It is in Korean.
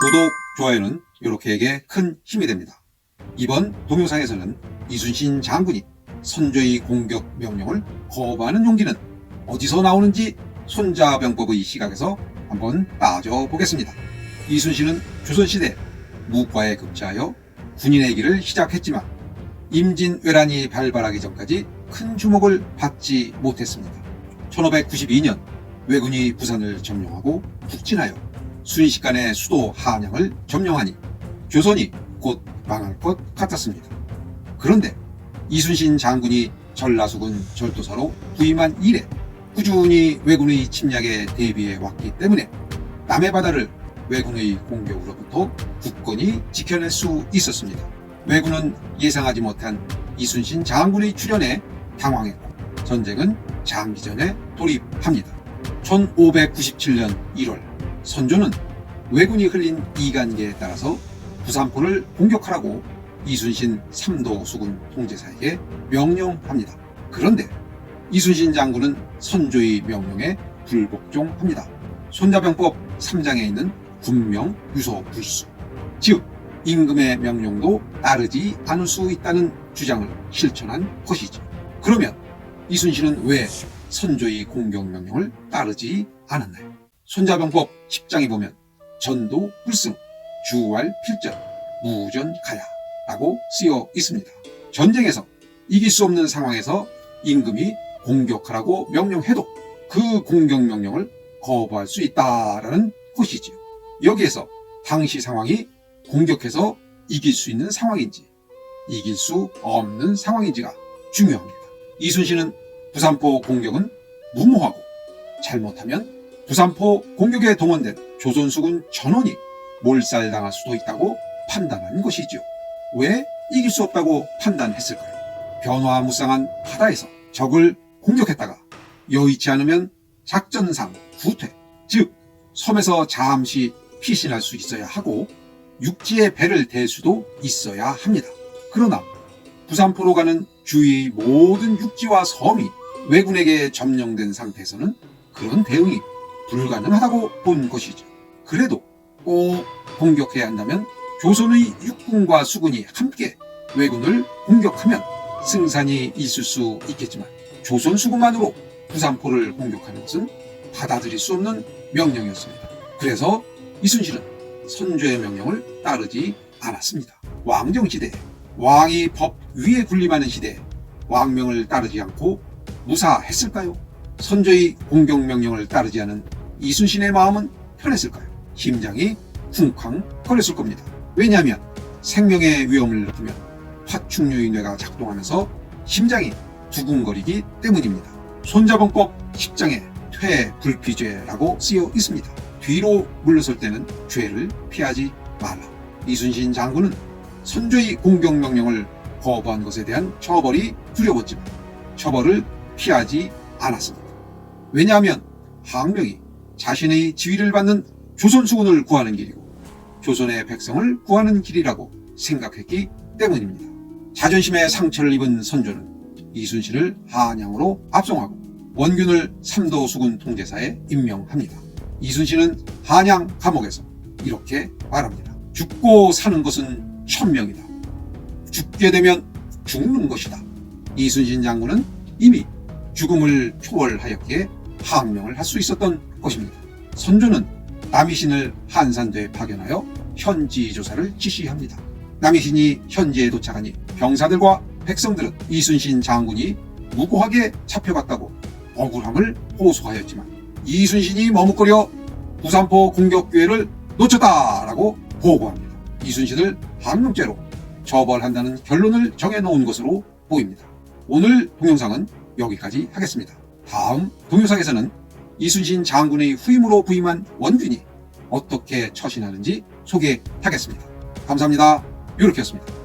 구독, 좋아요는 이렇게에게 큰 힘이 됩니다. 이번 동영상에서는 이순신 장군이 선조의 공격 명령을 거부하는 용기는 어디서 나오는지 손자병법의 시각에서 한번 따져보겠습니다. 이순신은 조선시대 무과에 급제하여 군인의 길을 시작했지만 임진왜란이 발발하기 전까지 큰 주목을 받지 못했습니다. 1592년 왜군이 부산을 점령하고 북진하여 순식간에 수도 한양을 점령하니 조선이 곧 망할 것 같았습니다. 그런데 이순신 장군이 전라수군 절도사로 부임한 이래 꾸준히 왜군의 침략에 대비해 왔기 때문에 남해 바다를 왜군의 공격으로부터 굳건히 지켜낼 수 있었습니다. 왜군은 예상하지 못한 이순신 장군의 출현에 당황했고 전쟁은 장기전에 돌입합니다. 1597년 1월 선조는 왜군이 흘린 이간계에 따라서 부산포를 공격하라고 이순신 삼도수군 통제사에게 명령합니다. 그런데 이순신 장군은 선조의 명령에 불복종합니다. 손자병법 3장에 있는 군명 유서 불수, 즉 임금의 명령도 따르지 않을 수 있다는 주장을 실천한 것이죠. 그러면 이순신은 왜 선조의 공격 명령을 따르지 않았나요? 손자병법 10장에 보면 전도 불승, 주왈 필전, 무전 가야라고 쓰여 있습니다. 전쟁에서 이길 수 없는 상황에서 임금이 공격하라고 명령해도 그 공격 명령을 거부할 수 있다라는 것이지요. 여기에서 당시 상황이 공격해서 이길 수 있는 상황인지 이길 수 없는 상황인지가 중요합니다. 이순신은 부산포 공격은 무모하고 잘못하면 부산포 공격에 동원된 조선수군 전원이 몰살당할 수도 있다고 판단한 것이지요. 왜 이길 수 없다고 판단했을까요? 변화무쌍한 바다에서 적을 공격했다가 여의치 않으면 작전상 후퇴, 즉 섬에서 잠시 피신할 수 있어야 하고 육지에 배를 댈 수도 있어야 합니다. 그러나 부산포로 가는 주위의 모든 육지와 섬이 왜군에게 점령된 상태에서는 그런 대응이 불가능하다고 본 것이죠. 그래도 꼭 공격해야 한다면 조선의 육군과 수군이 함께 왜군을 공격하면 승산이 있을 수 있겠지만 조선 수군만으로 부산포를 공격하는 것은 받아들일 수 없는 명령이었습니다. 그래서 이순신은 선조의 명령을 따르지 않았습니다. 왕정시대에 왕이 법 위에 군림하는 시대에 왕명을 따르지 않고 무사했을까요? 선조의 공격 명령을 따르지 않은 이순신의 마음은 편했을까요? 심장이 쿵쾅거렸을 겁니다. 왜냐하면 생명의 위험을 느끼면 파충류의 뇌가 작동하면서 심장이 두근거리기 때문입니다. 손자병법 10장에 퇴불피죄라고 쓰여 있습니다. 뒤로 물러설 때는 죄를 피하지 말라. 이순신 장군은 선조의 공격 명령을 거부한 것에 대한 처벌이 두려웠지만 처벌을 피하지 않았습니다. 왜냐하면 항명이 자신의 지위를 받는 조선수군을 구하는 길이고 조선의 백성을 구하는 길이라고 생각했기 때문입니다. 자존심에 상처를 입은 선조는 이순신을 한양으로 압송하고 원균을 삼도수군 통제사에 임명합니다. 이순신은 한양 감옥에서 이렇게 말합니다. 죽고 사는 것은 천명이다. 죽게 되면 죽는 것이다. 이순신 장군은 이미 죽음을 초월하였기에 항명을 할 수 있었던 것입니다. 선조는 남이신을 한산도에 파견하여 현지 조사를 지시합니다. 남이신이 현지에 도착하니 병사들과 백성들은 이순신 장군이 무고하게 잡혀갔다고 억울함을 호소하였지만 이순신이 머뭇거려 부산포 공격 기회를 놓쳤다라고 보고합니다. 이순신을 항명죄로 처벌한다는 결론을 정해놓은 것으로 보입니다. 오늘 동영상은 여기까지 하겠습니다. 다음 동영상에서는 이순신 장군의 후임으로 부임한 원균이 어떻게 처신하는지 소개하겠습니다. 감사합니다. 요렇게였습니다.